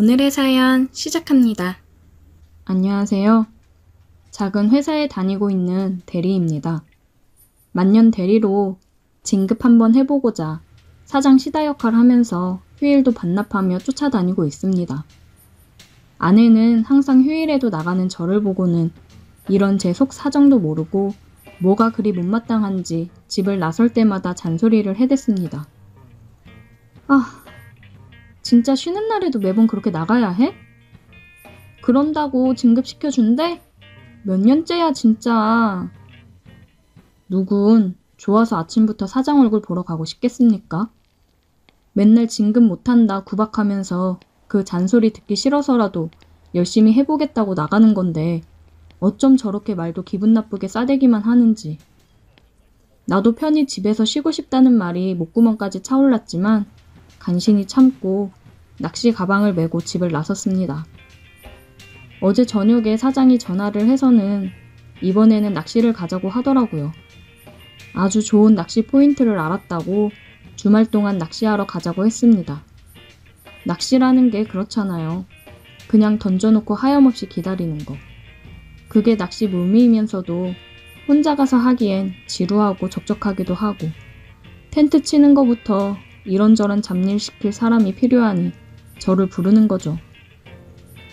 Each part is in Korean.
오늘의 사연 시작합니다. 안녕하세요. 작은 회사에 다니고 있는 대리입니다. 만년 대리로 진급 한번 해보고자 사장 시다 역할 하면서 휴일도 반납하며 쫓아다니고 있습니다. 아내는 항상 휴일에도 나가는 저를 보고는 이런 제 속 사정도 모르고 뭐가 그리 못마땅한지 집을 나설 때마다 잔소리를 해댔습니다. 진짜 쉬는 날에도 매번 그렇게 나가야 해? 그런다고 진급시켜준대? 몇 년째야 진짜. 누군 좋아서 아침부터 사장 얼굴 보러 가고 싶겠습니까? 맨날 진급 못한다 구박하면서 그 잔소리 듣기 싫어서라도 열심히 해보겠다고 나가는 건데 어쩜 저렇게 말도 기분 나쁘게 싸대기만 하는지. 나도 편히 집에서 쉬고 싶다는 말이 목구멍까지 차올랐지만 간신히 참고 낚시 가방을 메고 집을 나섰습니다. 어제 저녁에 사장이 전화를 해서는 이번에는 낚시를 가자고 하더라고요. 아주 좋은 낚시 포인트를 알았다고 주말 동안 낚시하러 가자고 했습니다. 낚시라는 게 그렇잖아요. 그냥 던져놓고 하염없이 기다리는 거. 그게 낚시 묘미이면서도 혼자 가서 하기엔 지루하고 적적하기도 하고 텐트 치는 거부터 이런저런 잡일 시킬 사람이 필요하니 저를 부르는 거죠.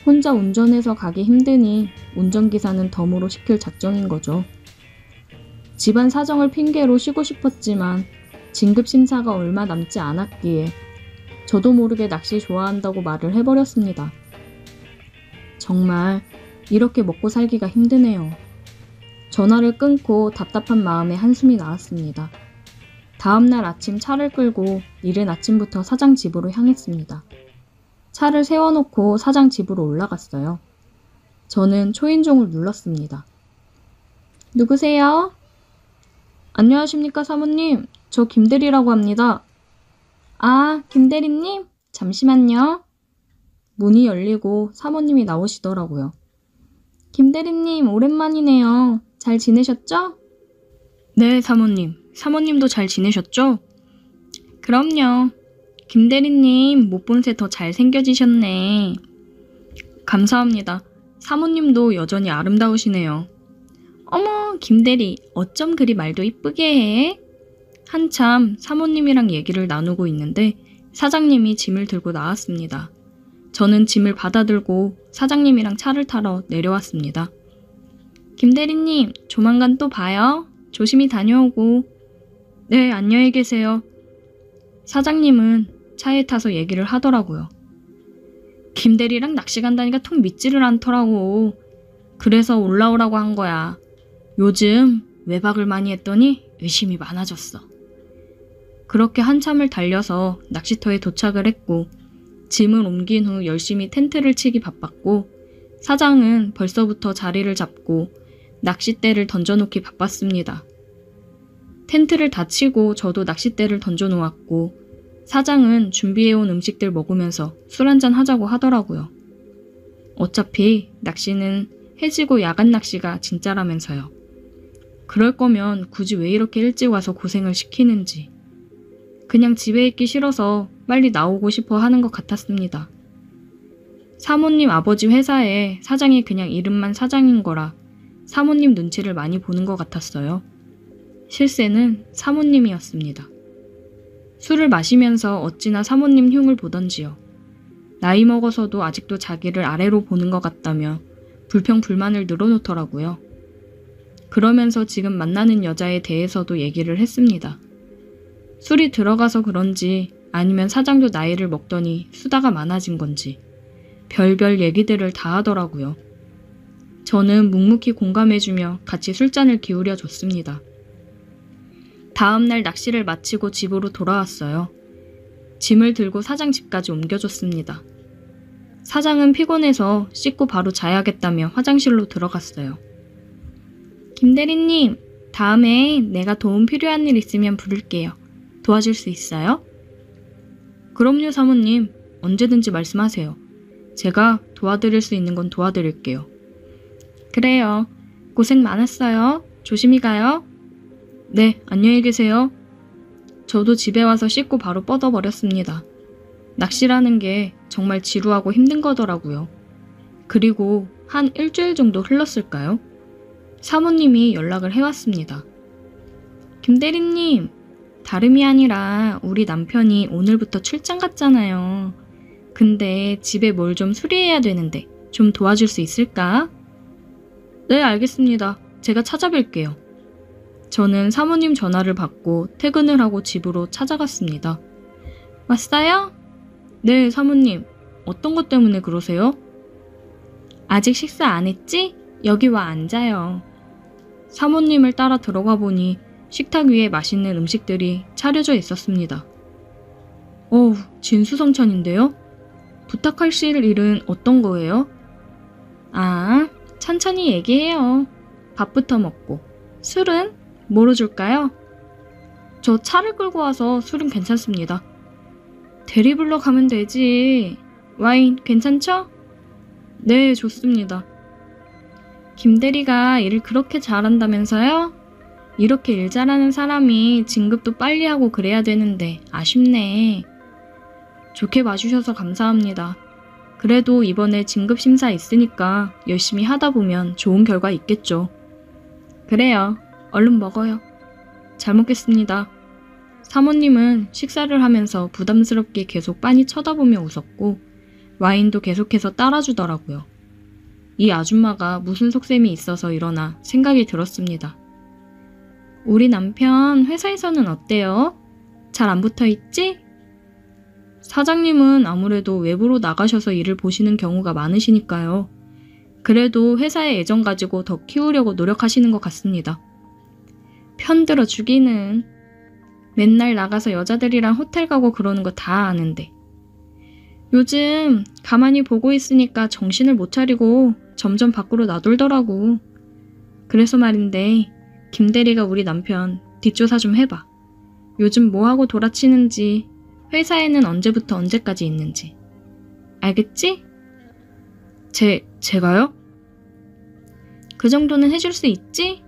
혼자 운전해서 가기 힘드니 운전기사는 덤으로 시킬 작정인 거죠. 집안 사정을 핑계로 쉬고 싶었지만 진급심사가 얼마 남지 않았기에 저도 모르게 낚시 좋아한다고 말을 해버렸습니다. 정말 이렇게 먹고 살기가 힘드네요. 전화를 끊고 답답한 마음에 한숨이 나왔습니다. 다음날 아침 차를 끌고 이른 아침부터 사장 집으로 향했습니다. 차를 세워놓고 사장 집으로 올라갔어요. 저는 초인종을 눌렀습니다. 누구세요? 안녕하십니까 사모님. 저 김대리라고 합니다. 아, 김대리님? 잠시만요. 문이 열리고 사모님이 나오시더라고요. 김대리님 오랜만이네요. 잘 지내셨죠? 네, 사모님. 사모님도 잘 지내셨죠? 그럼요. 김대리님 못 본 새 더 잘생겨지셨네. 감사합니다. 사모님도 여전히 아름다우시네요. 어머, 김대리 어쩜 그리 말도 이쁘게 해? 한참 사모님이랑 얘기를 나누고 있는데 사장님이 짐을 들고 나왔습니다. 저는 짐을 받아들고 사장님이랑 차를 타러 내려왔습니다. 김대리님, 조만간 또 봐요. 조심히 다녀오고. 네, 안녕히 계세요. 사장님은 차에 타서 얘기를 하더라고요. 김대리랑 낚시 간다니까 통 믿지를 않더라고. 그래서 올라오라고 한 거야. 요즘 외박을 많이 했더니 의심이 많아졌어. 그렇게 한참을 달려서 낚시터에 도착을 했고 짐을 옮긴 후 열심히 텐트를 치기 바빴고 사장은 벌써부터 자리를 잡고 낚싯대를 던져놓기 바빴습니다. 텐트를 다 치고 저도 낚싯대를 던져놓았고 사장은 준비해온 음식들 먹으면서 술 한잔 하자고 하더라고요. 어차피 낚시는 해지고 야간 낚시가 진짜라면서요. 그럴 거면 굳이 왜 이렇게 일찍 와서 고생을 시키는지. 그냥 집에 있기 싫어서 빨리 나오고 싶어 하는 것 같았습니다. 사모님 아버지 회사에 사장이 그냥 이름만 사장인 거라 사모님 눈치를 많이 보는 것 같았어요. 실세는 사모님이었습니다. 술을 마시면서 어찌나 사모님 흉을 보던지요. 나이 먹어서도 아직도 자기를 아래로 보는 것 같다며 불평불만을 늘어놓더라고요. 그러면서 지금 만나는 여자에 대해서도 얘기를 했습니다. 술이 들어가서 그런지 아니면 사장도 나이를 먹더니 수다가 많아진 건지 별별 얘기들을 다 하더라고요. 저는 묵묵히 공감해주며 같이 술잔을 기울여 줬습니다. 다음날 낚시를 마치고 집으로 돌아왔어요. 짐을 들고 사장 집까지 옮겨줬습니다. 사장은 피곤해서 씻고 바로 자야겠다며 화장실로 들어갔어요. 김대리님, 다음에 내가 도움 필요한 일 있으면 부를게요. 도와줄 수 있어요? 그럼요, 사모님. 언제든지 말씀하세요. 제가 도와드릴 수 있는 건 도와드릴게요. 그래요. 고생 많았어요. 조심히 가요. 네, 안녕히 계세요. 저도 집에 와서 씻고 바로 뻗어버렸습니다. 낚시라는 게 정말 지루하고 힘든 거더라고요. 그리고 한 일주일 정도 흘렀을까요? 사모님이 연락을 해왔습니다. 김대리님, 다름이 아니라 우리 남편이 오늘부터 출장 갔잖아요. 근데 집에 뭘 좀 수리해야 되는데 좀 도와줄 수 있을까? 네, 알겠습니다. 제가 찾아뵐게요. 저는 사모님 전화를 받고 퇴근을 하고 집으로 찾아갔습니다. 왔어요? 네, 사모님. 어떤 것 때문에 그러세요? 아직 식사 안 했지? 여기 와 앉아요. 사모님을 따라 들어가 보니 식탁 위에 맛있는 음식들이 차려져 있었습니다. 어우, 진수성찬인데요? 부탁하실 일은 어떤 거예요? 아, 천천히 얘기해요. 밥부터 먹고. 술은? 뭐로 줄까요? 저 차를 끌고 와서 술은 괜찮습니다. 대리 불러 가면 되지. 와인 괜찮죠? 네, 좋습니다. 김대리가 일을 그렇게 잘한다면서요? 이렇게 일 잘하는 사람이 진급도 빨리 하고 그래야 되는데 아쉽네. 좋게 봐주셔서 감사합니다. 그래도 이번에 진급 심사 있으니까 열심히 하다 보면 좋은 결과 있겠죠. 그래요. 얼른 먹어요. 잘 먹겠습니다. 사모님은 식사를 하면서 부담스럽게 계속 빤히 쳐다보며 웃었고 와인도 계속해서 따라주더라고요. 이 아줌마가 무슨 속셈이 있어서 이러나 생각이 들었습니다. 우리 남편 회사에서는 어때요? 잘 안 붙어 있지? 사장님은 아무래도 외부로 나가셔서 일을 보시는 경우가 많으시니까요. 그래도 회사에 애정 가지고 더 키우려고 노력하시는 것 같습니다. 편들어 주기는. 맨날 나가서 여자들이랑 호텔 가고 그러는 거 다 아는데. 요즘 가만히 보고 있으니까 정신을 못 차리고 점점 밖으로 나돌더라고. 그래서 말인데 김대리가 우리 남편 뒷조사 좀 해봐. 요즘 뭐하고 돌아치는지, 회사에는 언제부터 언제까지 있는지. 알겠지? 제가요? 그 정도는 해줄 수 있지?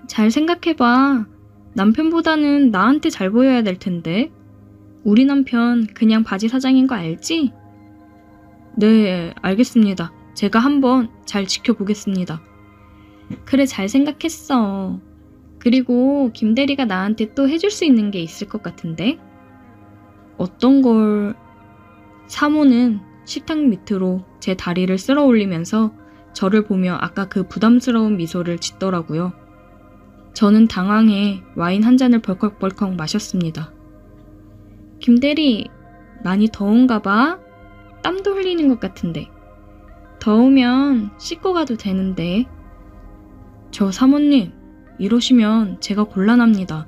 잘 생각해봐. 남편보다는 나한테 잘 보여야 될 텐데. 우리 남편 그냥 바지 사장인 거 알지? 네, 알겠습니다. 제가 한번 잘 지켜보겠습니다. 그래, 잘 생각했어. 그리고 김대리가 나한테 또 해줄 수 있는 게 있을 것 같은데? 어떤 걸... 사모는 식탁 밑으로 제 다리를 쓸어 올리면서 저를 보며 아까 그 부담스러운 미소를 짓더라고요. 저는 당황해 와인 한 잔을 벌컥벌컥 마셨습니다. 김대리, 많이 더운가 봐? 땀도 흘리는 것 같은데. 더우면 씻고 가도 되는데. 저 사모님, 이러시면 제가 곤란합니다.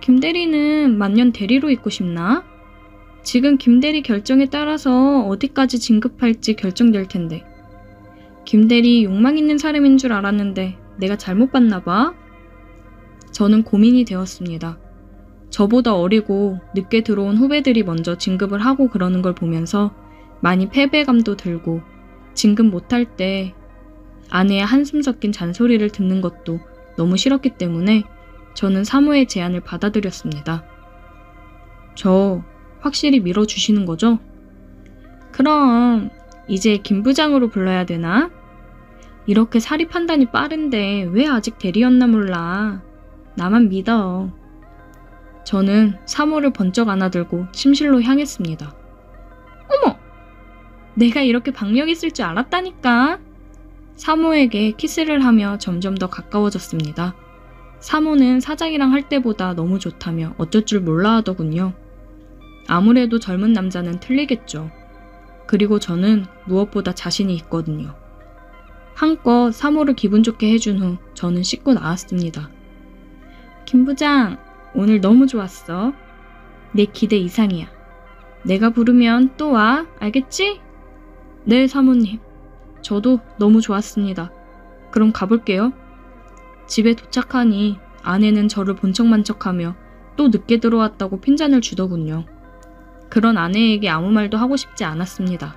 김대리는 만년 대리로 있고 싶나? 지금 김대리 결정에 따라서 어디까지 진급할지 결정될 텐데. 김대리 욕망 있는 사람인 줄 알았는데 내가 잘못 봤나 봐? 저는 고민이 되었습니다. 저보다 어리고 늦게 들어온 후배들이 먼저 진급을 하고 그러는 걸 보면서 많이 패배감도 들고 진급 못할 때 아내의 한숨 섞인 잔소리를 듣는 것도 너무 싫었기 때문에 저는 사모의 제안을 받아들였습니다. 저 확실히 밀어주시는 거죠? 그럼 이제 김 부장으로 불러야 되나? 이렇게 사리 판단이 빠른데 왜 아직 대리였나 몰라. 나만 믿어. 저는 사모를 번쩍 안아들고 침실로 향했습니다. 어머! 내가 이렇게 박력 있을 줄 알았다니까. 사모에게 키스를 하며 점점 더 가까워졌습니다. 사모는 사장이랑 할 때보다 너무 좋다며 어쩔 줄 몰라 하더군요. 아무래도 젊은 남자는 틀리겠죠. 그리고 저는 무엇보다 자신이 있거든요. 한껏 사모를 기분 좋게 해준 후 저는 씻고 나왔습니다. 김 부장, 오늘 너무 좋았어. 내 기대 이상이야. 내가 부르면 또 와, 알겠지? 네, 사모님. 저도 너무 좋았습니다. 그럼 가볼게요. 집에 도착하니 아내는 저를 본 척만 척하며 또 늦게 들어왔다고 핀잔을 주더군요. 그런 아내에게 아무 말도 하고 싶지 않았습니다.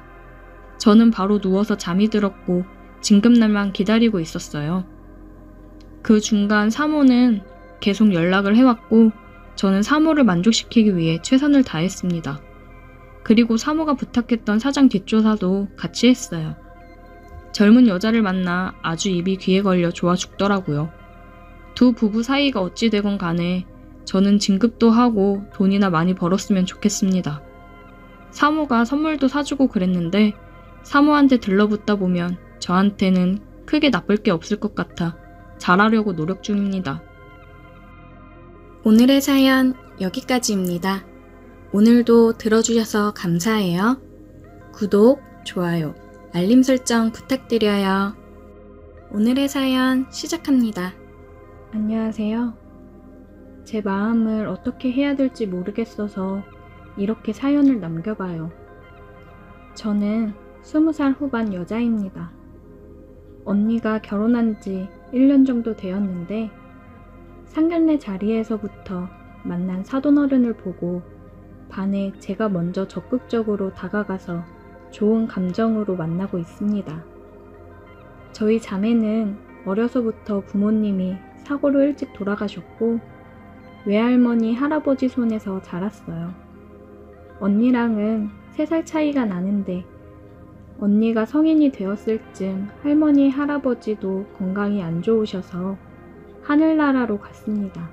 저는 바로 누워서 잠이 들었고 진급날만 기다리고 있었어요. 그 중간 사모는 계속 연락을 해왔고 저는 사모를 만족시키기 위해 최선을 다했습니다. 그리고 사모가 부탁했던 사장 뒷조사도 같이 했어요. 젊은 여자를 만나 아주 입이 귀에 걸려 좋아 죽더라고요. 두 부부 사이가 어찌 되건 간에 저는 진급도 하고 돈이나 많이 벌었으면 좋겠습니다. 사모가 선물도 사주고 그랬는데 사모한테 들러붙다 보면 저한테는 크게 나쁠 게 없을 것 같아 잘하려고 노력 중입니다. 오늘의 사연 여기까지입니다. 오늘도 들어주셔서 감사해요. 구독, 좋아요, 알림 설정 부탁드려요. 오늘의 사연 시작합니다. 안녕하세요. 제 마음을 어떻게 해야 될지 모르겠어서 이렇게 사연을 남겨봐요. 저는 20살 후반 여자입니다. 언니가 결혼한 지 1년 정도 되었는데 상견례 자리에서부터 만난 사돈어른을 보고 반에 제가 먼저 적극적으로 다가가서 좋은 감정으로 만나고 있습니다. 저희 자매는 어려서부터 부모님이 사고로 일찍 돌아가셨고 외할머니, 할아버지 손에서 자랐어요. 언니랑은 3살 차이가 나는데 언니가 성인이 되었을 즈음 할머니, 할아버지도 건강이 안 좋으셔서 하늘나라로 갔습니다.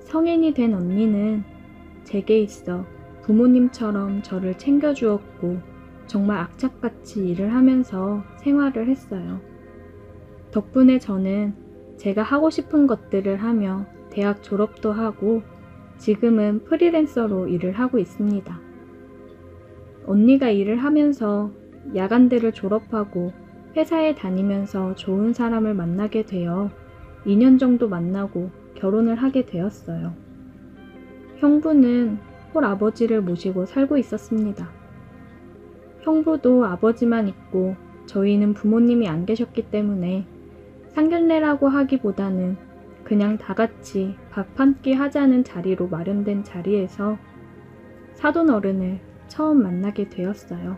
성인이 된 언니는 제게 있어 부모님처럼 저를 챙겨주었고 정말 악착같이 일을 하면서 생활을 했어요. 덕분에 저는 제가 하고 싶은 것들을 하며 대학 졸업도 하고 지금은 프리랜서로 일을 하고 있습니다. 언니가 일을 하면서 야간대를 졸업하고 회사에 다니면서 좋은 사람을 만나게 되어 2년 정도 만나고 결혼을 하게 되었어요. 형부는 홀아버지를 모시고 살고 있었습니다. 형부도 아버지만 있고 저희는 부모님이 안 계셨기 때문에 상견례라고 하기보다는 그냥 다 같이 밥 한 끼 하자는 자리로 마련된 자리에서 사돈어른을 처음 만나게 되었어요.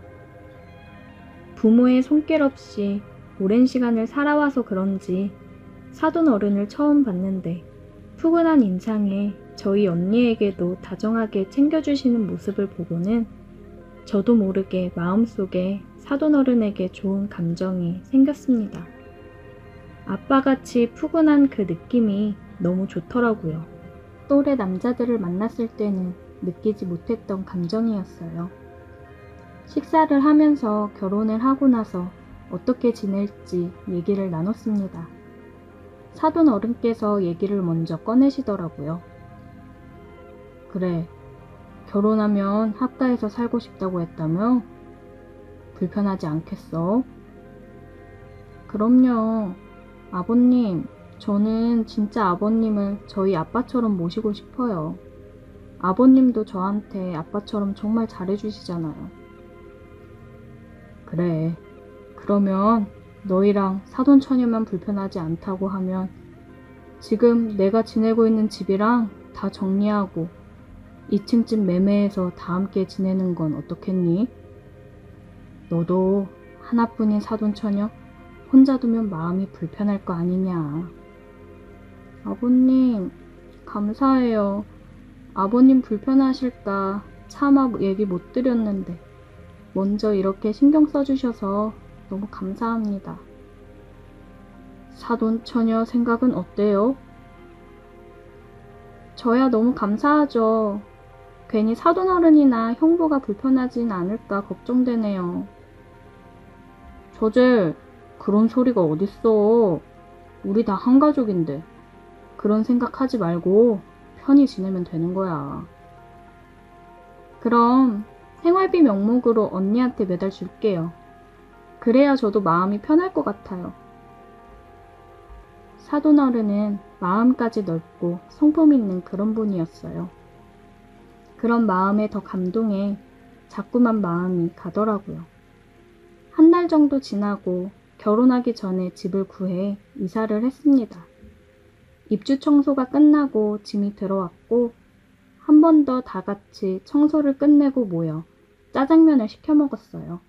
부모의 손길 없이 오랜 시간을 살아와서 그런지 사돈어른을 처음 봤는데 푸근한 인상에 저희 언니에게도 다정하게 챙겨주시는 모습을 보고는 저도 모르게 마음속에 사돈어른에게 좋은 감정이 생겼습니다. 아빠같이 푸근한 그 느낌이 너무 좋더라고요. 또래 남자들을 만났을 때는 느끼지 못했던 감정이었어요. 식사를 하면서 결혼을 하고 나서 어떻게 지낼지 얘기를 나눴습니다. 사돈 어른께서 얘기를 먼저 꺼내시더라고요. 그래, 결혼하면 합가해서 살고 싶다고 했다며? 불편하지 않겠어? 그럼요. 아버님, 저는 진짜 아버님을 저희 아빠처럼 모시고 싶어요. 아버님도 저한테 아빠처럼 정말 잘해주시잖아요. 그래, 그러면 너희랑 사돈처녀만 불편하지 않다고 하면 지금 내가 지내고 있는 집이랑 다 정리하고 2층 집 매매해서 다 함께 지내는 건 어떻겠니? 너도 하나뿐인 사돈처녀 혼자 두면 마음이 불편할 거 아니냐. 아버님, 감사해요. 아버님 불편하실까 차마 얘기 못 드렸는데 먼저 이렇게 신경 써주셔서 너무 감사합니다. 사돈처녀 생각은 어때요? 저야 너무 감사하죠. 괜히 사돈어른이나 형부가 불편하진 않을까 걱정되네요. 저젤, 그런 소리가 어딨어. 우리 다 한 가족인데. 그런 생각하지 말고 편히 지내면 되는 거야. 그럼 생활비 명목으로 언니한테 매달 줄게요. 그래야 저도 마음이 편할 것 같아요. 사돈어른은 마음까지 넓고 성품 있는 그런 분이었어요. 그런 마음에 더 감동해 자꾸만 마음이 가더라고요. 한 달 정도 지나고 결혼하기 전에 집을 구해 이사를 했습니다. 입주 청소가 끝나고 짐이 들어왔고 한 번 더 다 같이 청소를 끝내고 모여 짜장면을 시켜 먹었어요.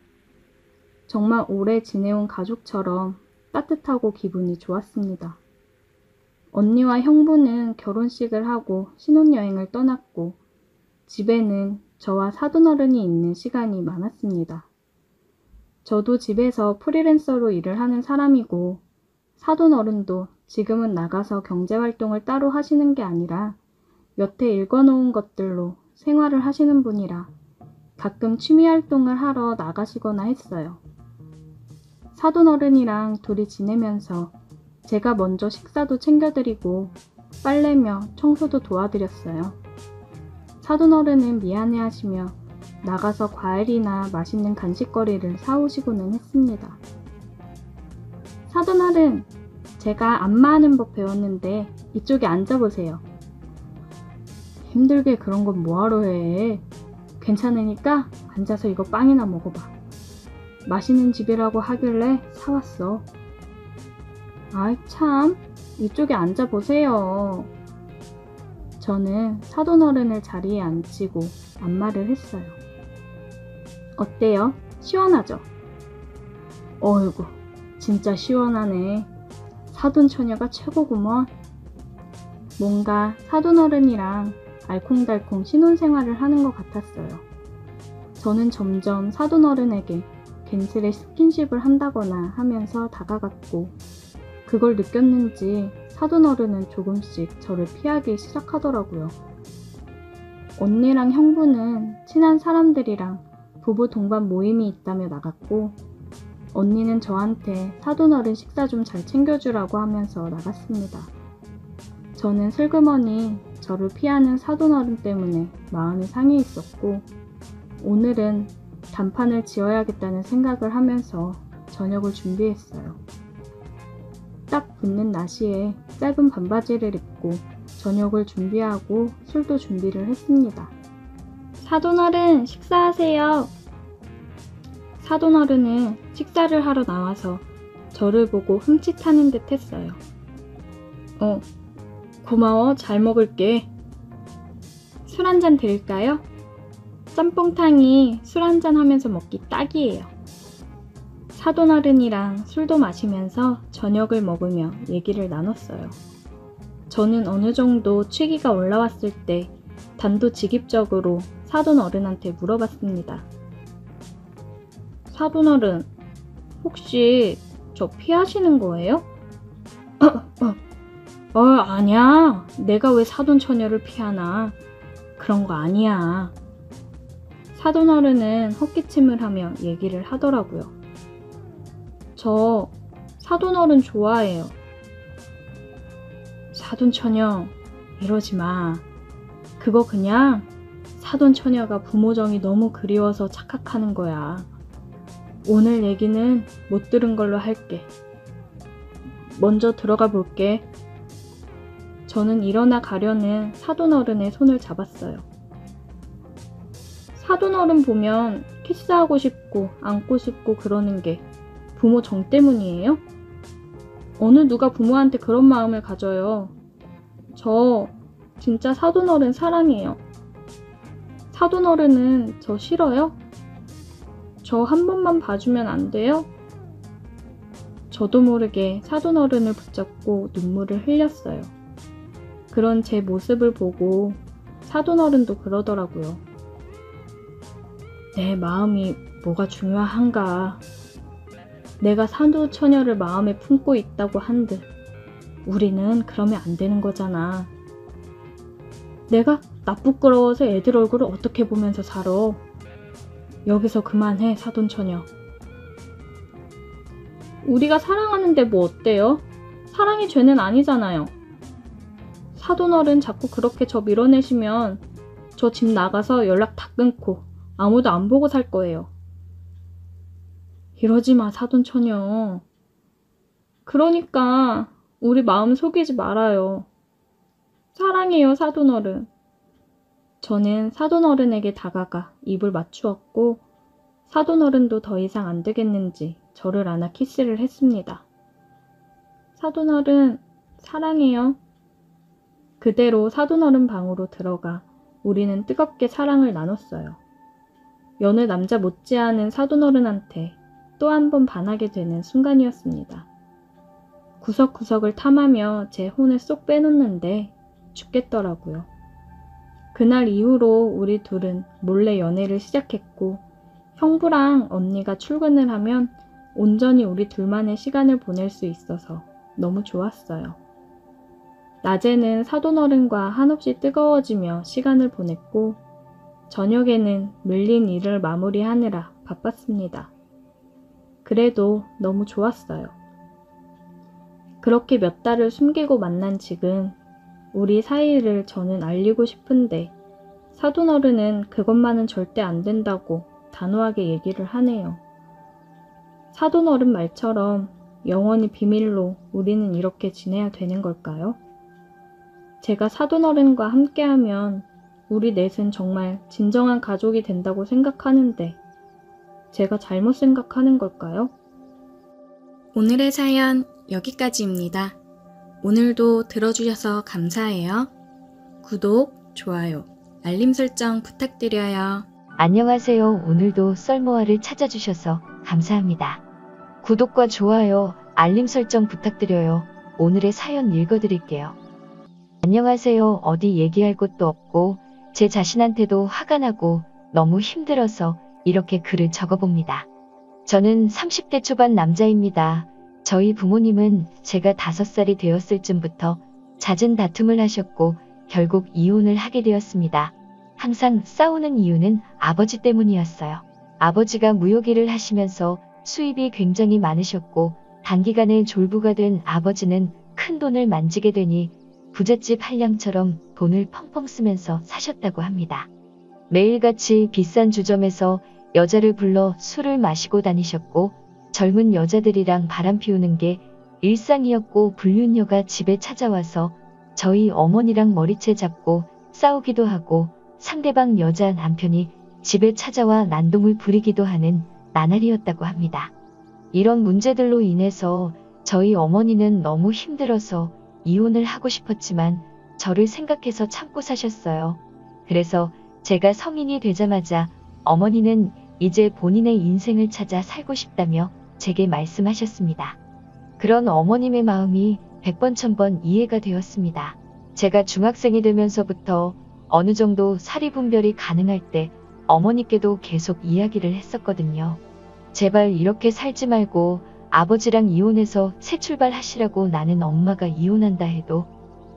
정말 오래 지내온 가족처럼 따뜻하고 기분이 좋았습니다. 언니와 형부는 결혼식을 하고 신혼여행을 떠났고 집에는 저와 사돈어른이 있는 시간이 많았습니다. 저도 집에서 프리랜서로 일을 하는 사람이고 사돈어른도 지금은 나가서 경제활동을 따로 하시는 게 아니라 여태 읽어놓은 것들로 생활을 하시는 분이라 가끔 취미활동을 하러 나가시거나 했어요. 사돈어른이랑 둘이 지내면서 제가 먼저 식사도 챙겨드리고 빨래며 청소도 도와드렸어요. 사돈어른은 미안해하시며 나가서 과일이나 맛있는 간식거리를 사오시고는 했습니다. 사돈어른, 제가 안마하는 법 배웠는데 이쪽에 앉아보세요. 힘들게 그런 건 뭐하러 해. 괜찮으니까 앉아서 이거 빵이나 먹어봐. 맛있는 집이라고 하길래 사왔어. 아이 참, 이쪽에 앉아보세요. 저는 사돈어른을 자리에 앉히고 안마를 했어요. 어때요? 시원하죠? 어이구, 진짜 시원하네. 사돈처녀가 최고구먼. 뭔가 사돈어른이랑 알콩달콩 신혼생활을 하는 것 같았어요. 저는 점점 사돈어른에게 괜스레 스킨십을 한다거나 하면서 다가갔고 그걸 느꼈는지 사돈어른은 조금씩 저를 피하기 시작하더라고요. 언니랑 형부는 친한 사람들이랑 부부 동반 모임이 있다며 나갔고 언니는 저한테 사돈어른 식사 좀 잘 챙겨주라고 하면서 나갔습니다. 저는 슬그머니 저를 피하는 사돈어른 때문에 마음이 상해 있었고 오늘은 단판을 지어야겠다는 생각을 하면서 저녁을 준비했어요. 딱 붙는 나시에 짧은 반바지를 입고 저녁을 준비하고 술도 준비를 했습니다. 사돈어른 식사하세요. 사돈어른은 식사를 하러 나와서 저를 보고 흠칫하는 듯 했어요. 고마워, 잘 먹을게. 술 한잔 드릴까요? 짬뽕탕이 술 한잔 하면서 먹기 딱이에요. 사돈어른이랑 술도 마시면서 저녁을 먹으며 얘기를 나눴어요. 저는 어느 정도 취기가 올라왔을 때 단도직입적으로 사돈어른한테 물어봤습니다. 사돈어른, 혹시 저 피하시는 거예요? 아니야. 내가 왜 사돈처녀를 피하나. 그런 거 아니야. 사돈어른은 헛기침을 하며 얘기를 하더라고요. 저 사돈어른 좋아해요. 사돈처녀, 이러지 마. 그거 그냥 사돈처녀가 부모정이 너무 그리워서 착각하는 거야. 오늘 얘기는 못 들은 걸로 할게. 먼저 들어가 볼게. 저는 일어나 가려는 사돈어른의 손을 잡았어요. 사돈어른 보면 키스하고 싶고 안고 싶고 그러는 게 부모 정 때문이에요? 어느 누가 부모한테 그런 마음을 가져요. 저 진짜 사돈어른 사랑해요. 사돈어른은 저 싫어요? 저 한 번만 봐주면 안 돼요? 저도 모르게 사돈어른을 붙잡고 눈물을 흘렸어요. 그런 제 모습을 보고 사돈어른도 그러더라고요. 내 마음이 뭐가 중요한가. 내가 사돈처녀를 마음에 품고 있다고 한들 우리는 그러면 안 되는 거잖아. 내가 나 부끄러워서 애들 얼굴을 어떻게 보면서 살아. 여기서 그만해, 사돈처녀. 우리가 사랑하는데 뭐 어때요? 사랑이 죄는 아니잖아요. 사돈어른 자꾸 그렇게 저 밀어내시면 저 집 나가서 연락 다 끊고 아무도 안 보고 살 거예요. 이러지 마, 사돈처녀. 그러니까 우리 마음 속이지 말아요. 사랑해요, 사돈어른. 저는 사돈어른에게 다가가 입을 맞추었고 사돈어른도 더 이상 안 되겠는지 저를 안아 키스를 했습니다. 사돈어른, 사랑해요. 그대로 사돈어른 방으로 들어가 우리는 뜨겁게 사랑을 나눴어요. 여느 남자 못지않은 사돈어른한테 또 한 번 반하게 되는 순간이었습니다. 구석구석을 탐하며 제 혼을 쏙 빼놓는데 죽겠더라고요. 그날 이후로 우리 둘은 몰래 연애를 시작했고 형부랑 언니가 출근을 하면 온전히 우리 둘만의 시간을 보낼 수 있어서 너무 좋았어요. 낮에는 사돈어른과 한없이 뜨거워지며 시간을 보냈고 저녁에는 밀린 일을 마무리하느라 바빴습니다. 그래도 너무 좋았어요. 그렇게 몇 달을 숨기고 만난 지금 우리 사이를 저는 알리고 싶은데 사돈어른은 그것만은 절대 안 된다고 단호하게 얘기를 하네요. 사돈어른 말처럼 영원히 비밀로 우리는 이렇게 지내야 되는 걸까요? 제가 사돈어른과 함께하면 우리 넷은 정말 진정한 가족이 된다고 생각하는데 제가 잘못 생각하는 걸까요? 오늘의 사연 여기까지입니다. 오늘도 들어주셔서 감사해요. 구독, 좋아요, 알림 설정 부탁드려요. 안녕하세요. 오늘도 썰모아를 찾아주셔서 감사합니다. 구독과 좋아요, 알림 설정 부탁드려요. 오늘의 사연 읽어드릴게요. 안녕하세요. 어디 얘기할 곳도 없고 제 자신한테도 화가 나고 너무 힘들어서 이렇게 글을 적어봅니다. 저는 30대 초반 남자입니다. 저희 부모님은 제가 5살이 되었을 쯤부터 잦은 다툼을 하셨고 결국 이혼을 하게 되었습니다. 항상 싸우는 이유는 아버지 때문이었어요. 아버지가 무역일을 하시면서 수입이 굉장히 많으셨고 단기간에 졸부가 된 아버지는 큰 돈을 만지게 되니 부잣집 한량처럼 돈을 펑펑 쓰면서 사셨다고 합니다. 매일같이 비싼 주점에서 여자를 불러 술을 마시고 다니셨고 젊은 여자들이랑 바람 피우는 게 일상이었고 불륜녀가 집에 찾아와서 저희 어머니랑 머리채 잡고 싸우기도 하고 상대방 여자 남편이 집에 찾아와 난동을 부리기도 하는 나날이었다고 합니다. 이런 문제들로 인해서 저희 어머니는 너무 힘들어서 이혼을 하고 싶었지만 저를 생각해서 참고 사셨어요. 그래서 제가 성인이 되자마자 어머니는 이제 본인의 인생을 찾아 살고 싶다며 제게 말씀하셨습니다. 그런 어머님의 마음이 100번 1000번 이해가 되었습니다. 제가 중학생이 되면서부터 어느 정도 사리분별이 가능할 때 어머니께도 계속 이야기를 했었거든요. 제발 이렇게 살지 말고 아버지랑 이혼해서 새 출발하시라고. 나는 엄마가 이혼한다 해도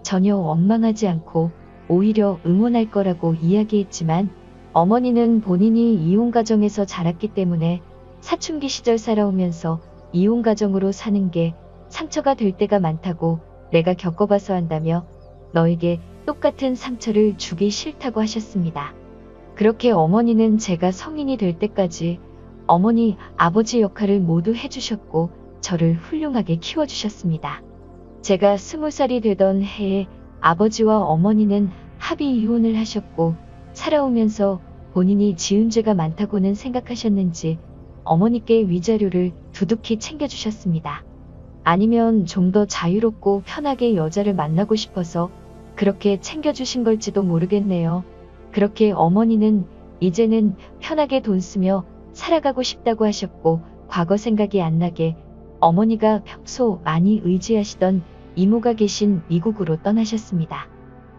전혀 원망하지 않고 오히려 응원할 거라고 이야기했지만 어머니는 본인이 이혼 가정에서 자랐기 때문에 사춘기 시절 살아오면서 이혼 가정으로 사는 게 상처가 될 때가 많다고 내가 겪어봐서 한다며 너에게 똑같은 상처를 주기 싫다고 하셨습니다. 그렇게 어머니는 제가 성인이 될 때까지 어머니, 아버지 역할을 모두 해주셨고 저를 훌륭하게 키워주셨습니다. 제가 20살이 되던 해에 아버지와 어머니는 합의 이혼을 하셨고 살아오면서 본인이 지은 죄가 많다고는 생각하셨는지 어머니께 위자료를 두둑히 챙겨주셨습니다. 아니면 좀 더 자유롭고 편하게 여자를 만나고 싶어서 그렇게 챙겨주신 걸지도 모르겠네요. 그렇게 어머니는 이제는 편하게 돈 쓰며 살아가고 싶다고 하셨고 과거 생각이 안 나게 어머니가 평소 많이 의지하시던 이모가 계신 미국으로 떠나셨습니다.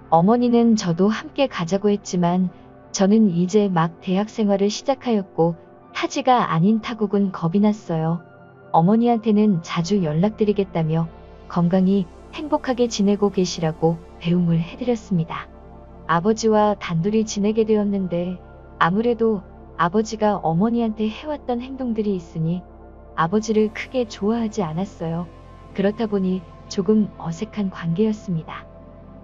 어머니는 저도 함께 가자고 했지만 저는 이제 막 대학 생활을 시작하였고 타지가 아닌 타국은 겁이 났어요. 어머니한테는 자주 연락드리겠다며 건강히 행복하게 지내고 계시라고 배웅을 해드렸습니다. 아버지와 단둘이 지내게 되었는데 아무래도 아버지가 어머니한테 해왔던 행동들이 있으니 아버지를 크게 좋아하지 않았어요. 그렇다 보니 조금 어색한 관계였습니다.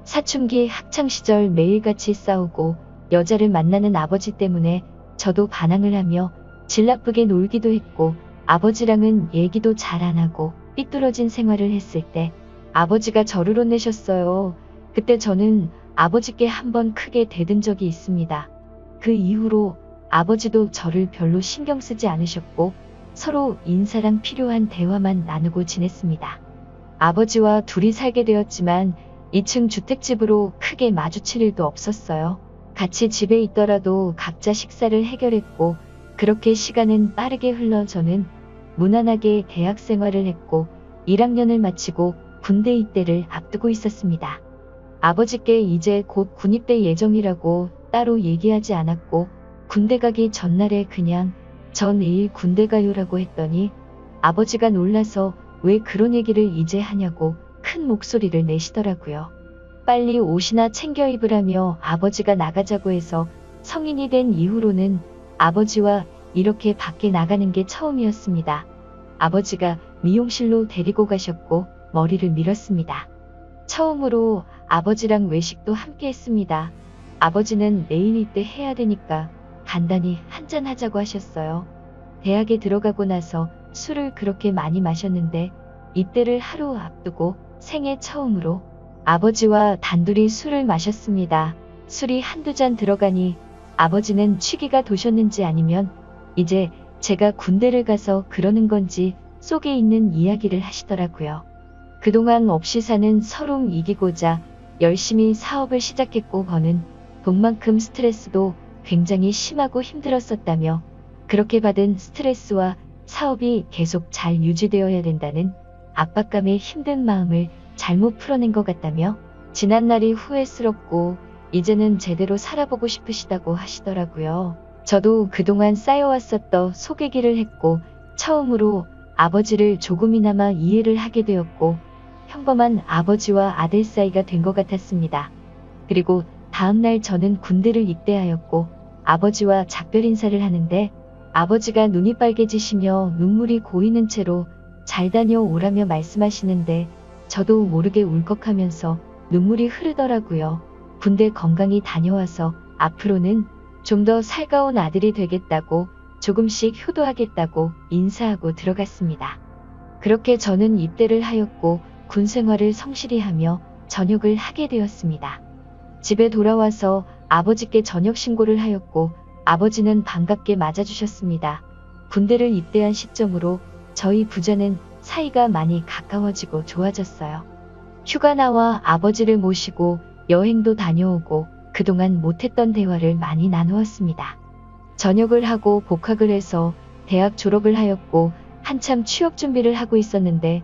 사춘기 학창시절 매일같이 싸우고 여자를 만나는 아버지 때문에 저도 반항을 하며 질 나쁘게 놀기도 했고 아버지랑은 얘기도 잘 안 하고 삐뚤어진 생활을 했을 때 아버지가 저를 혼내셨어요. 그때 저는 아버지께 한번 크게 대든 적이 있습니다. 그 이후로 아버지도 저를 별로 신경 쓰지 않으셨고 서로 인사랑 필요한 대화만 나누고 지냈습니다. 아버지와 둘이 살게 되었지만 2층 주택집으로 크게 마주칠 일도 없었어요. 같이 집에 있더라도 각자 식사를 해결했고 그렇게 시간은 빠르게 흘러 저는 무난하게 대학 생활을 했고 1학년을 마치고 군대 입대를 앞두고 있었습니다. 아버지께 이제 곧 군입대 예정이라고 따로 얘기하지 않았고 군대 가기 전날에 그냥 저 내일 군대 가요라고 했더니 아버지가 놀라서 왜 그런 얘기를 이제 하냐고 큰 목소리를 내시더라고요. 빨리 옷이나 챙겨 입으라며 아버지가 나가자고 해서 성인이 된 이후로는 아버지와 이렇게 밖에 나가는 게 처음이었습니다. 아버지가 미용실로 데리고 가셨고 머리를 밀었습니다. 처음으로 아버지랑 외식도 함께 했습니다. 아버지는 내일 입대 해야 되니까 간단히 한잔 하자고 하셨어요. 대학에 들어가고 나서 술을 그렇게 많이 마셨는데 입대를 하루 앞두고 생애 처음으로 아버지와 단둘이 술을 마셨습니다. 술이 한두 잔 들어가니 아버지는 취기가 도셨는지 아니면 이제 제가 군대를 가서 그러는 건지 속에 있는 이야기를 하시더라고요. 그동안 없이 사는 서름 이기고자 열심히 사업을 시작했고 버는 돈만큼 스트레스도 굉장히 심하고 힘들었었다며 그렇게 받은 스트레스와 사업이 계속 잘 유지되어야 된다는 압박감에 힘든 마음을 잘못 풀어낸 것 같다며 지난날이 후회스럽고 이제는 제대로 살아보고 싶으시다고 하시더라고요. 저도 그동안 쌓여왔었던 속얘기를 했고 처음으로 아버지를 조금이나마 이해를 하게 되었고 평범한 아버지와 아들 사이가 된 것 같았습니다. 그리고 다음날 저는 군대를 입대하였고 아버지와 작별 인사를 하는데 아버지가 눈이 빨개지시며 눈물이 고이는 채로 잘 다녀오라며 말씀하시는데 저도 모르게 울컥하면서 눈물이 흐르더라고요. 군대 건강히 다녀와서 앞으로는 좀 더 살가운 아들이 되겠다고 조금씩 효도하겠다고 인사하고 들어갔습니다. 그렇게 저는 입대를 하였고 군 생활을 성실히 하며 전역을 하게 되었습니다. 집에 돌아와서 아버지께 전역 신고를 하였고 아버지는 반갑게 맞아주셨습니다. 군대를 입대한 시점으로 저희 부자는 사이가 많이 가까워지고 좋아졌어요. 휴가 나와 아버지를 모시고 여행도 다녀오고 그동안 못했던 대화를 많이 나누었습니다. 전역을 하고 복학을 해서 대학 졸업을 하였고 한참 취업 준비를 하고 있었는데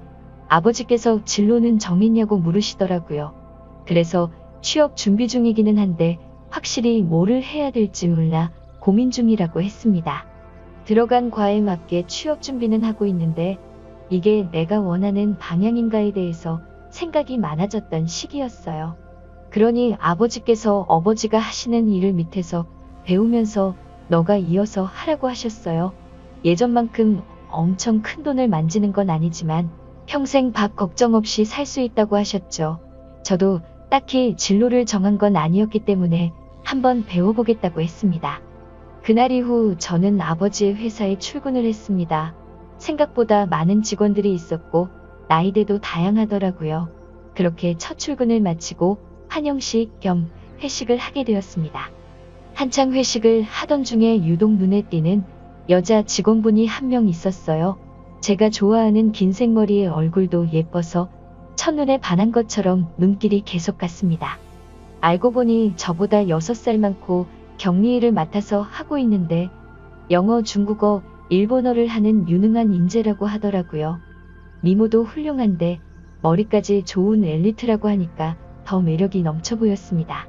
아버지께서 진로는 정했냐고 물으시더라고요. 그래서 취업 준비 중이기는 한데 확실히 뭐를 해야 될지 몰라 고민 중이라고 했습니다. 들어간 과에 맞게 취업 준비는 하고 있는데 이게 내가 원하는 방향인가에 대해서 생각이 많아졌던 시기였어요. 그러니 아버지께서 아버지가 하시는 일을 밑에서 배우면서 너가 이어서 하라고 하셨어요. 예전만큼 엄청 큰 돈을 만지는 건 아니지만 평생 밥 걱정 없이 살 수 있다고 하셨죠. 저도 딱히 진로를 정한 건 아니었기 때문에 한번 배워보겠다고 했습니다. 그날 이후 저는 아버지의 회사에 출근을 했습니다. 생각보다 많은 직원들이 있었고 나이대도 다양하더라고요. 그렇게 첫 출근을 마치고 환영식 겸 회식을 하게 되었습니다. 한창 회식을 하던 중에 유독 눈에 띄는 여자 직원분이 한 명 있었어요. 제가 좋아하는 긴 생머리에 얼굴도 예뻐서 첫눈에 반한 것처럼 눈길이 계속 갔습니다. 알고 보니 저보다 6살 많고 격리일을 맡아서 하고 있는데 영어, 중국어, 일본어를 하는 유능한 인재라고 하더라고요. 미모도 훌륭한데 머리까지 좋은 엘리트라고 하니까 더 매력이 넘쳐 보였습니다.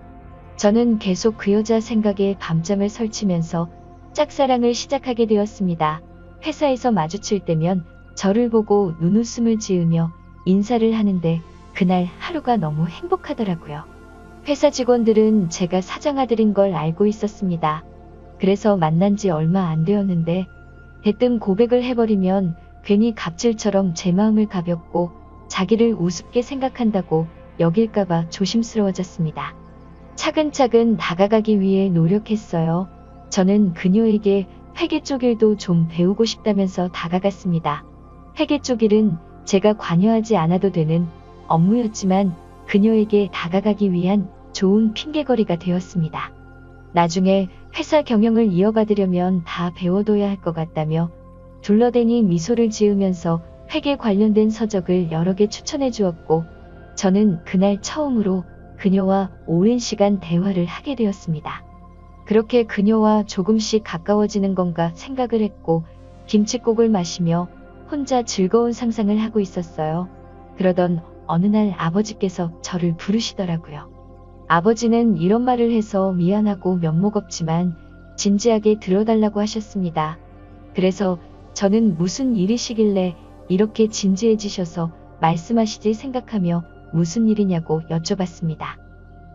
저는 계속 그 여자 생각에 밤잠을 설치면서 짝사랑을 시작하게 되었습니다. 회사에서 마주칠 때면 저를 보고 눈웃음을 지으며 인사를 하는데 그날 하루가 너무 행복하더라고요. 회사 직원들은 제가 사장아들인 걸 알고 있었습니다. 그래서 만난 지 얼마 안 되었는데 대뜸 고백을 해버리면 괜히 갑질처럼 제 마음을 가볍고 자기를 우습게 생각한다고 여길까봐 조심스러워졌습니다. 차근차근 다가가기 위해 노력했어요. 저는 그녀에게 회계 쪽 일도 좀 배우고 싶다면서 다가갔습니다. 회계 쪽 일은 제가 관여하지 않아도 되는 업무였지만 그녀에게 다가가기 위한 좋은 핑계거리가 되었습니다. 나중에 회사 경영을 이어받으려면 다 배워둬야 할 것 같다며 둘러대니 미소를 지으면서 회계 관련된 서적을 여러 개 추천해 주었고 저는 그날 처음으로 그녀와 오랜 시간 대화를 하게 되었습니다. 그렇게 그녀와 조금씩 가까워지는 건가 생각을 했고 김칫국을 마시며 혼자 즐거운 상상을 하고 있었어요. 그러던 어느 날 아버지께서 저를 부르시더라고요. 아버지는 이런 말을 해서 미안하고 면목 없지만 진지하게 들어달라고 하셨습니다. 그래서 저는 무슨 일이시길래 이렇게 진지해지셔서 말씀하시지 생각하며 무슨 일이냐고 여쭤봤습니다.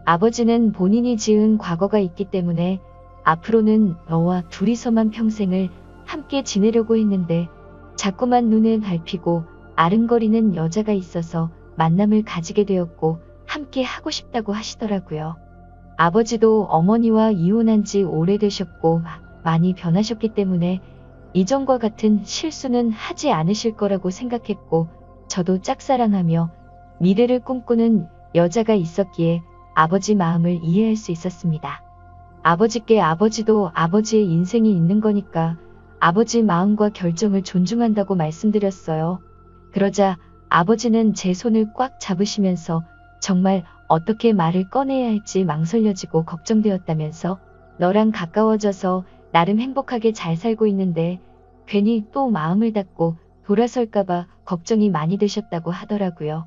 아버지는 본인이 지은 과거가 있기 때문에 앞으로는 너와 둘이서만 평생을 함께 지내려고 했는데 자꾸만 눈에 밟히고 아른거리는 여자가 있어서 만남을 가지게 되었고 함께 하고 싶다고 하시더라고요. 아버지도 어머니와 이혼한 지 오래되셨고 많이 변하셨기 때문에 이전과 같은 실수는 하지 않으실 거라고 생각했고 저도 짝사랑하며 미래를 꿈꾸는 여자가 있었기에 아버지 마음을 이해할 수 있었습니다. 아버지께 아버지도 아버지의 인생이 있는 거니까 아버지 마음과 결정을 존중한다고 말씀드렸어요. 그러자 아버지는 제 손을 꽉 잡으시면서 정말 어떻게 말을 꺼내야 할지 망설여지고 걱정되었다면서 너랑 가까워져서 나름 행복하게 잘 살고 있는데 괜히 또 마음을 닫고 돌아설까봐 걱정이 많이 되셨다고 하더라고요.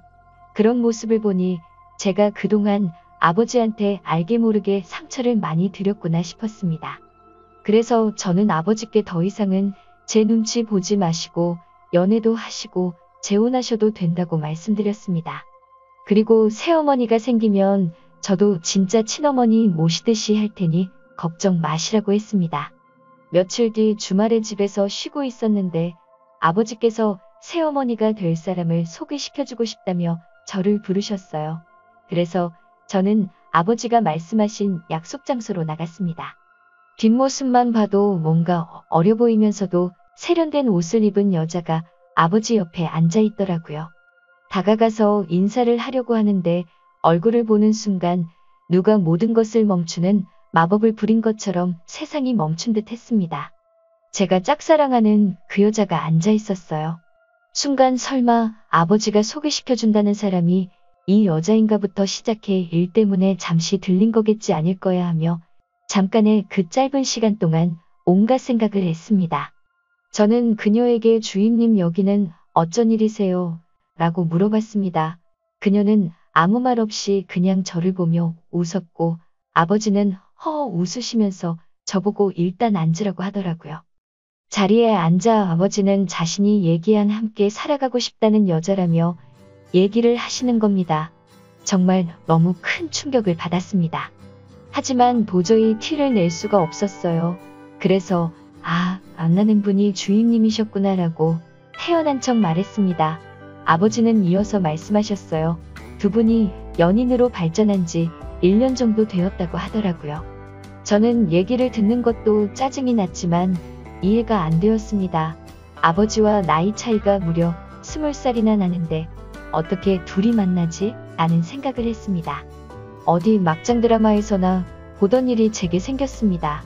그런 모습을 보니 제가 그동안 아버지한테 알게 모르게 상처를 많이 드렸구나 싶었습니다. 그래서 저는 아버지께 더 이상은 제 눈치 보지 마시고 연애도 하시고 재혼하셔도 된다고 말씀드렸습니다. 그리고 새어머니가 생기면 저도 진짜 친어머니 모시듯이 할 테니 걱정 마시라고 했습니다. 며칠 뒤 주말에 집에서 쉬고 있었는데 아버지께서 새어머니가 될 사람을 소개시켜주고 싶다며 저를 부르셨어요. 그래서 저는 아버지가 말씀하신 약속 장소로 나갔습니다. 뒷모습만 봐도 뭔가 어려 보이면서도 세련된 옷을 입은 여자가 아버지 옆에 앉아 있더라고요. 다가가서 인사를 하려고 하는데 얼굴을 보는 순간 누가 모든 것을 멈추는 마법을 부린 것처럼 세상이 멈춘 듯 했습니다. 제가 짝사랑하는 그 여자가 앉아 있었어요. 순간 설마 아버지가 소개시켜준다는 사람이 이 여자인가부터 시작해 일 때문에 잠시 들린 거겠지 아닐 거야 하며 잠깐의 그 짧은 시간 동안 온갖 생각을 했습니다. 저는 그녀에게 주임님 여기는 어쩐 일이세요? 라고 물어봤습니다. 그녀는 아무 말 없이 그냥 저를 보며 웃었고 아버지는 허허 웃으시면서 저보고 일단 앉으라고 하더라고요. 자리에 앉아 아버지는 자신이 얘기한 함께 살아가고 싶다는 여자라며 얘기를 하시는 겁니다. 정말 너무 큰 충격을 받았습니다. 하지만 도저히 티를 낼 수가 없었어요. 그래서 만나는 분이 주임님이셨구나라고 태연한 척 말했습니다. 아버지는 이어서 말씀하셨어요. 두 분이 연인으로 발전한 지 1년 정도 되었다고 하더라고요. 저는 얘기를 듣는 것도 짜증이 났지만 이해가 안 되었습니다. 아버지와 나이 차이가 무려 20살이나 나는데 어떻게 둘이 만나지? 라는 생각을 했습니다. 어디 막장 드라마에서나 보던 일이 제게 생겼습니다.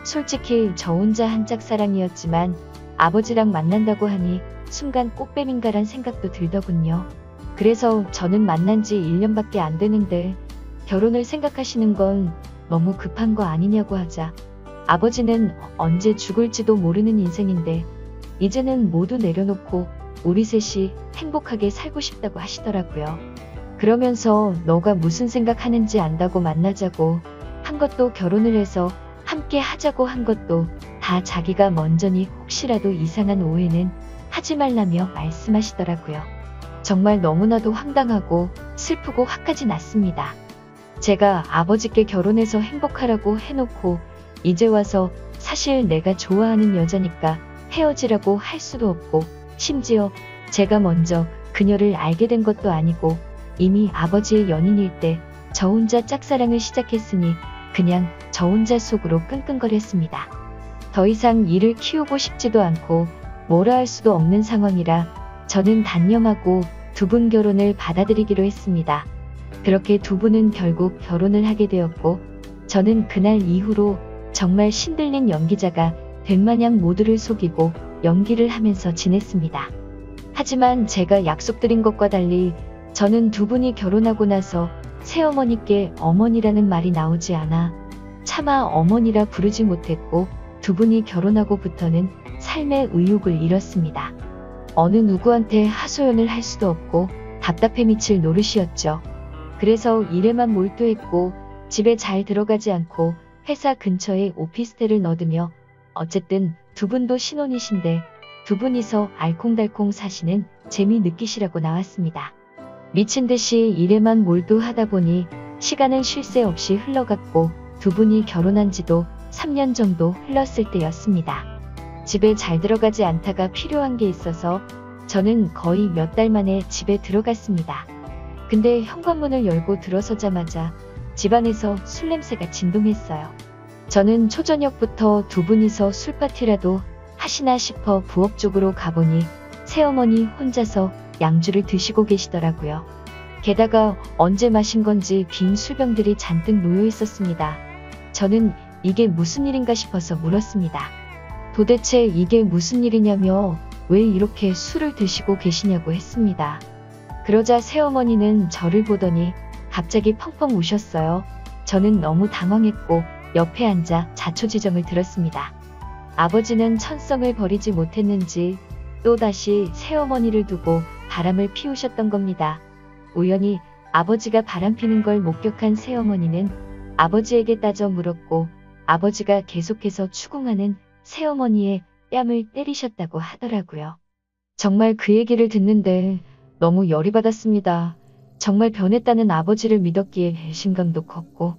솔직히 저 혼자 한 짝사랑이었지만 아버지랑 만난다고 하니 순간 꽃뱀인가란 생각도 들더군요. 그래서 저는 만난 지 1년밖에 안 되는데 결혼을 생각하시는 건 너무 급한 거 아니냐고 하자 아버지는 언제 죽을지도 모르는 인생인데 이제는 모두 내려놓고 우리 셋이 행복하게 살고 싶다고 하시더라고요. 그러면서 너가 무슨 생각하는지 안다고 만나자고 한 것도 결혼을 해서 함께 하자고 한 것도 다 자기가 먼저니 혹시라도 이상한 오해는 하지 말라며 말씀하시더라고요. 정말 너무나도 황당하고 슬프고 화까지 났습니다. 제가 아버지께 결혼해서 행복하라고 해놓고 이제 와서 사실 내가 좋아하는 여자니까 헤어지라고 할 수도 없고 심지어 제가 먼저 그녀를 알게 된 것도 아니고 이미 아버지의 연인일 때 저 혼자 짝사랑을 시작했으니 그냥 저 혼자 속으로 끙끙거렸습니다. 더 이상 일을 키우고 싶지도 않고 뭐라 할 수도 없는 상황이라 저는 단념하고 두 분 결혼을 받아들이기로 했습니다. 그렇게 두 분은 결국 결혼을 하게 되었고 저는 그날 이후로 정말 신들린 연기자가 된 마냥 모두를 속이고 연기를 하면서 지냈습니다. 하지만 제가 약속드린 것과 달리 저는 두 분이 결혼하고 나서 새어머니께 어머니라는 말이 나오지 않아 차마 어머니라 부르지 못했고 두 분이 결혼하고부터는 삶의 의욕을 잃었습니다. 어느 누구한테 하소연을 할 수도 없고 답답해 미칠 노릇이었죠. 그래서 일에만 몰두했고 집에 잘 들어가지 않고 회사 근처에 오피스텔을 넣으며 어쨌든 두 분도 신혼이신데 두 분이서 알콩달콩 사시는 재미 느끼시라고 나왔습니다. 미친 듯이 일에만 몰두하다 보니 시간은 쉴 새 없이 흘러갔고 두 분이 결혼한 지도 3년 정도 흘렀을 때였습니다. 집에 잘 들어가지 않다가 필요한 게 있어서 저는 거의 몇 달 만에 집에 들어갔습니다. 근데 현관문을 열고 들어서자마자 집안에서 술 냄새가 진동했어요. 저는 초저녁부터 두 분이서 술파티라도 하시나 싶어 부엌 쪽으로 가보니 새어머니 혼자서 양주를 드시고 계시더라고요. 게다가 언제 마신 건지 빈 술병들이 잔뜩 놓여 있었습니다. 저는 이게 무슨 일인가 싶어서 물었습니다. 도대체 이게 무슨 일이냐며 왜 이렇게 술을 드시고 계시냐고 했습니다. 그러자 새어머니는 저를 보더니 갑자기 펑펑 우셨어요. 저는 너무 당황했고 옆에 앉아 자초지정을 들었습니다. 아버지는 천성을 버리지 못했는지 또다시 새어머니를 두고 바람을 피우셨던 겁니다. 우연히 아버지가 바람 피는 걸 목격한 새어머니는 아버지에게 따져 물었고 아버지가 계속해서 추궁하는 새어머니의 뺨을 때리셨다고 하더라고요. 정말 그 얘기를 듣는데 너무 열이 받았습니다. 정말 변했다는 아버지를 믿었기에 배신감도 컸고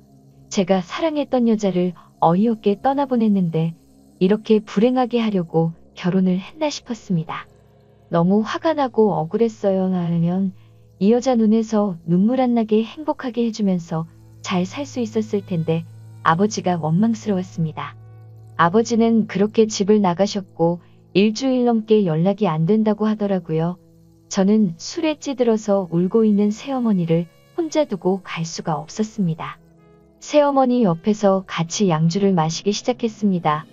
제가 사랑했던 여자를 어이없게 떠나보냈는데 이렇게 불행하게 하려고 결혼을 했나 싶었습니다. 너무 화가 나고 억울했어요. 나라면 이 여자 눈에서 눈물 안 나게 행복하게 해주면서 잘 살 수 있었을 텐데 아버지가 원망스러웠습니다. 아버지는 그렇게 집을 나가셨고 일주일 넘게 연락이 안 된다고 하더라고요. 저는 술에 찌들어서 울고 있는 새어머니를 혼자 두고 갈 수가 없었습니다. 새어머니 옆에서 같이 양주를 마시기 시작했습니다.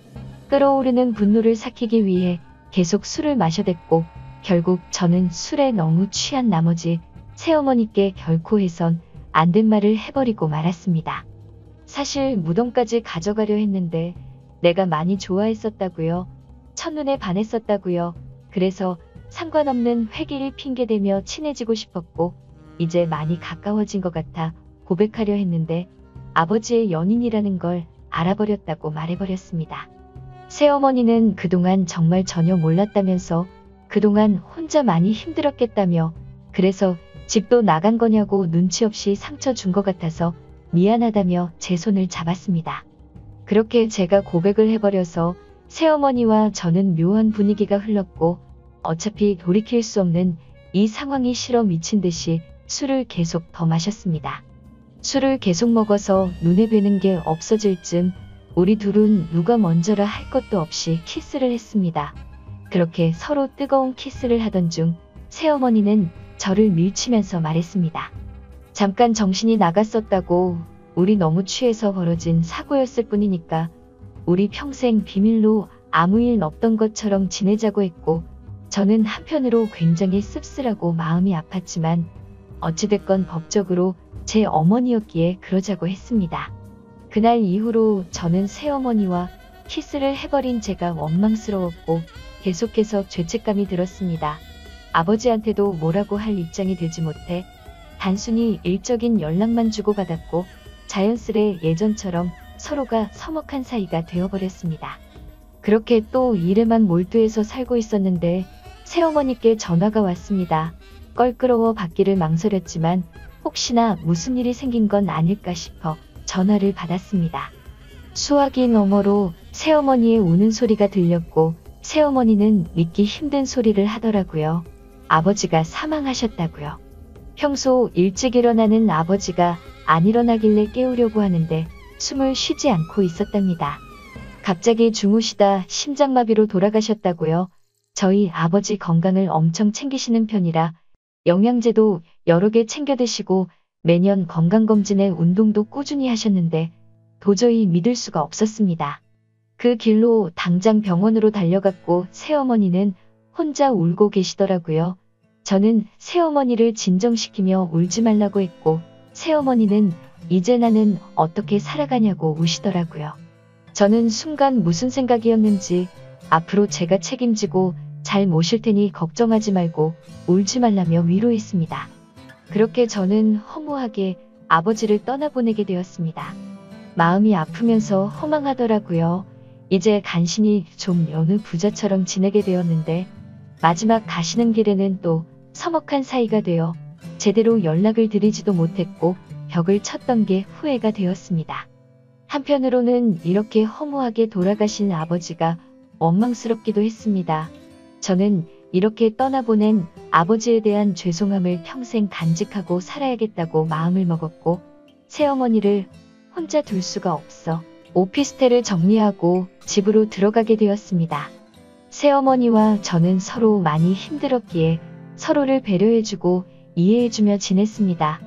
끓어오르는 분노를 삭히기 위해 계속 술을 마셔댔고 결국 저는 술에 너무 취한 나머지 새어머니께 결코 해선 안 된 말을 해버리고 말았습니다. 사실 무덤까지 가져가려 했는데 내가 많이 좋아했었다고요. 첫눈에 반했었다고요. 그래서 상관없는 회기를 핑계대며 친해지고 싶었고 이제 많이 가까워진 것 같아 고백하려 했는데 아버지의 연인이라는 걸 알아버렸다고 말해버렸습니다. 새어머니는 그동안 정말 전혀 몰랐다면서 그동안 혼자 많이 힘들었겠다며 그래서 집도 나간 거냐고 눈치 없이 상처 준 것 같아서 미안하다며 제 손을 잡았습니다. 그렇게 제가 고백을 해버려서 새어머니와 저는 묘한 분위기가 흘렀고 어차피 돌이킬 수 없는 이 상황이 싫어 미친 듯이 술을 계속 더 마셨습니다. 술을 계속 먹어서 눈에 뵈는 게 없어질 쯤 우리 둘은 누가 먼저라 할 것도 없이 키스를 했습니다. 그렇게 서로 뜨거운 키스를 하던 중 새어머니는 저를 밀치면서 말했습니다. 잠깐 정신이 나갔었다고 우리 너무 취해서 벌어진 사고였을 뿐이니까 우리 평생 비밀로 아무 일 없던 것처럼 지내자고 했고 저는 한편으로 굉장히 씁쓸하고 마음이 아팠지만 어찌됐건 법적으로 제 어머니였기에 그러자고 했습니다. 그날 이후로 저는 새어머니와 키스를 해버린 제가 원망스러웠고 계속해서 죄책감이 들었습니다. 아버지한테도 뭐라고 할 입장이 되지 못해 단순히 일적인 연락만 주고받았고 자연스레 예전처럼 서로가 서먹한 사이가 되어버렸습니다. 그렇게 또 일에만 몰두해서 살고 있었는데 새어머니께 전화가 왔습니다. 껄끄러워 받기를 망설였지만 혹시나 무슨 일이 생긴 건 아닐까 싶어 전화를 받았습니다. 수화기 너머로 새어머니의 우는 소리가 들렸고 새어머니는 믿기 힘든 소리를 하더라고요. 아버지가 사망하셨다고요. 평소 일찍 일어나는 아버지가 안 일어나길래 깨우려고 하는데 숨을 쉬지 않고 있었답니다. 갑자기 주무시다 심장마비로 돌아가셨다고요. 저희 아버지 건강을 엄청 챙기시는 편이라 영양제도 여러 개 챙겨 드시고 매년 건강검진에 운동도 꾸준히 하셨는데 도저히 믿을 수가 없었습니다. 그 길로 당장 병원으로 달려갔고 새어머니는 혼자 울고 계시더라고요. 저는 새어머니를 진정시키며 울지 말라고 했고 새어머니는 이제 나는 어떻게 살아가냐고 우시더라고요. 저는 순간 무슨 생각이었는지 앞으로 제가 책임지고 잘 모실 테니 걱정하지 말고 울지 말라며 위로했습니다. 그렇게 저는 허무하게 아버지를 떠나보내게 되었습니다. 마음이 아프면서 허망하더라고요. 이제 간신히 좀 여느 부자처럼 지내게 되었는데 마지막 가시는 길에는 또 서먹한 사이가 되어 제대로 연락을 드리지도 못했고 벽을 쳤던 게 후회가 되었습니다. 한편으로는 이렇게 허무하게 돌아가신 아버지가 원망스럽기도 했습니다. 저는 이렇게 떠나보낸 아버지에 대한 죄송함을 평생 간직하고 살아야겠다고 마음을 먹었고 새어머니를 혼자 둘 수가 없어 오피스텔을 정리하고 집으로 들어가게 되었습니다. 새어머니와 저는 서로 많이 힘들었기에 서로를 배려해주고 이해해주며 지냈습니다.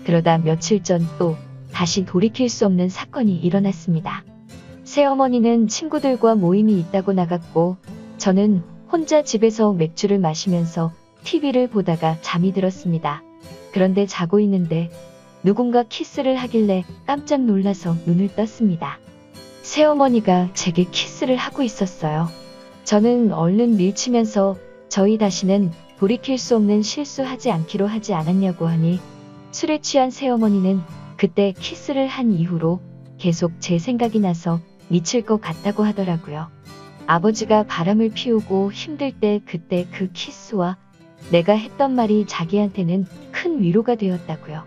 그러다 며칠 전 또 다시 돌이킬 수 없는 사건이 일어났습니다. 새어머니는 친구들과 모임이 있다고 나갔고 저는 혼자 집에서 맥주를 마시면서 TV를 보다가 잠이 들었습니다. 그런데 자고 있는데 누군가 키스를 하길래 깜짝 놀라서 눈을 떴습니다. 새어머니가 제게 키스를 하고 있었어요. 저는 얼른 밀치면서 저희 다시는 돌이킬 수 없는 실수하지 않기로 하지 않았냐고 하니 술에 취한 새어머니는 그때 키스를 한 이후로 계속 제 생각이 나서 미칠 것 같다고 하더라고요. 아버지가 바람을 피우고 힘들 때 그때 그 키스와 내가 했던 말이 자기한테는 큰 위로가 되었다고요.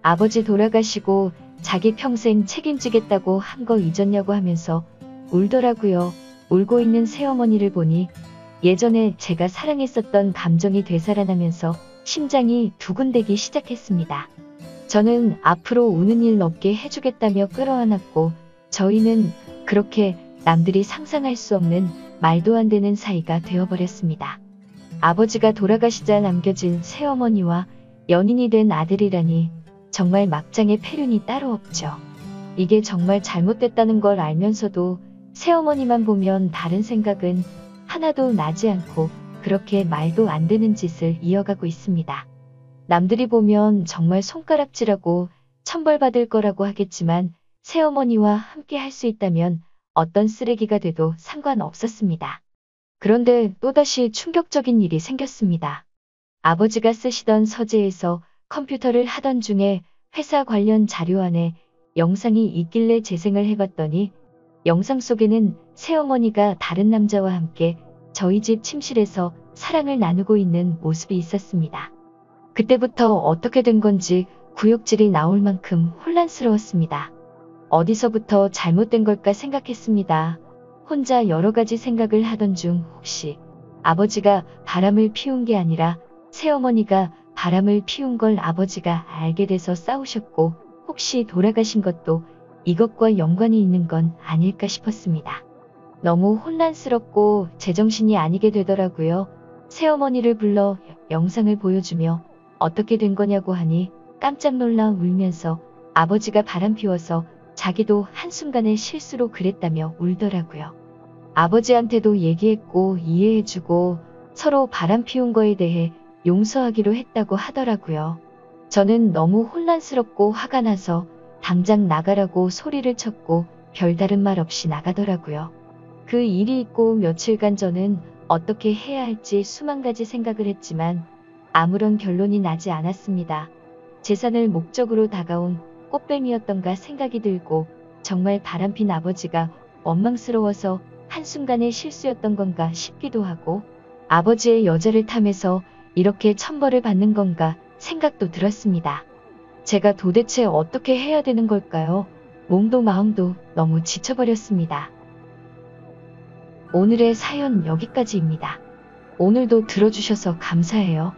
아버지 돌아가시고 자기 평생 책임지겠다고 한 거 잊었냐고 하면서 울더라고요. 울고 있는 새어머니를 보니 예전에 제가 사랑했었던 감정이 되살아나면서 심장이 두근대기 시작했습니다. 저는 앞으로 우는 일 없게 해주겠다며 끌어안았고 저희는 그렇게 남들이 상상할 수 없는 말도 안 되는 사이가 되어버렸습니다. 아버지가 돌아가시자 남겨진 새어머니와 연인이 된 아들이라니 정말 막장의 폐륜이 따로 없죠. 이게 정말 잘못됐다는 걸 알면서도 새어머니만 보면 다른 생각은 하나도 나지 않고 그렇게 말도 안 되는 짓을 이어가고 있습니다. 남들이 보면 정말 손가락질하고 천벌받을 거라고 하겠지만 새어머니와 함께 할 수 있다면 어떤 쓰레기가 돼도 상관없었습니다. 그런데 또다시 충격적인 일이 생겼습니다. 아버지가 쓰시던 서재에서 컴퓨터를 하던 중에 회사 관련 자료 안에 영상이 있길래 재생을 해봤더니 영상 속에는 새어머니가 다른 남자와 함께 저희 집 침실에서 사랑을 나누고 있는 모습이 있었습니다. 그때부터 어떻게 된 건지 구역질이 나올 만큼 혼란스러웠습니다. 어디서부터 잘못된 걸까 생각했습니다. 혼자 여러 가지 생각을 하던 중 혹시 아버지가 바람을 피운 게 아니라 새어머니가 바람을 피운 걸 아버지가 알게 돼서 싸우셨고 혹시 돌아가신 것도 이것과 연관이 있는 건 아닐까 싶었습니다. 너무 혼란스럽고 제정신이 아니게 되더라고요. 새어머니를 불러 영상을 보여주며 어떻게 된 거냐고 하니 깜짝 놀라 울면서 아버지가 바람 피워서 자기도 한순간의 실수로 그랬다며 울더라고요. 아버지한테도 얘기했고 이해해주고 서로 바람 피운 거에 대해 용서하기로 했다고 하더라고요. 저는 너무 혼란스럽고 화가 나서 당장 나가라고 소리를 쳤고 별다른 말 없이 나가더라고요. 그 일이 있고 며칠간 저는 어떻게 해야 할지 수만 가지 생각을 했지만 아무런 결론이 나지 않았습니다. 재산을 목적으로 다가온 꽃뱀이었던가 생각이 들고 정말 바람핀 아버지가 원망스러워서 한순간의 실수였던 건가 싶기도 하고 아버지의 여자를 탐해서 이렇게 천벌을 받는 건가 생각도 들었습니다. 제가 도대체 어떻게 해야 되는 걸까요? 몸도 마음도 너무 지쳐버렸습니다. 오늘의 사연 여기까지입니다. 오늘도 들어주셔서 감사해요.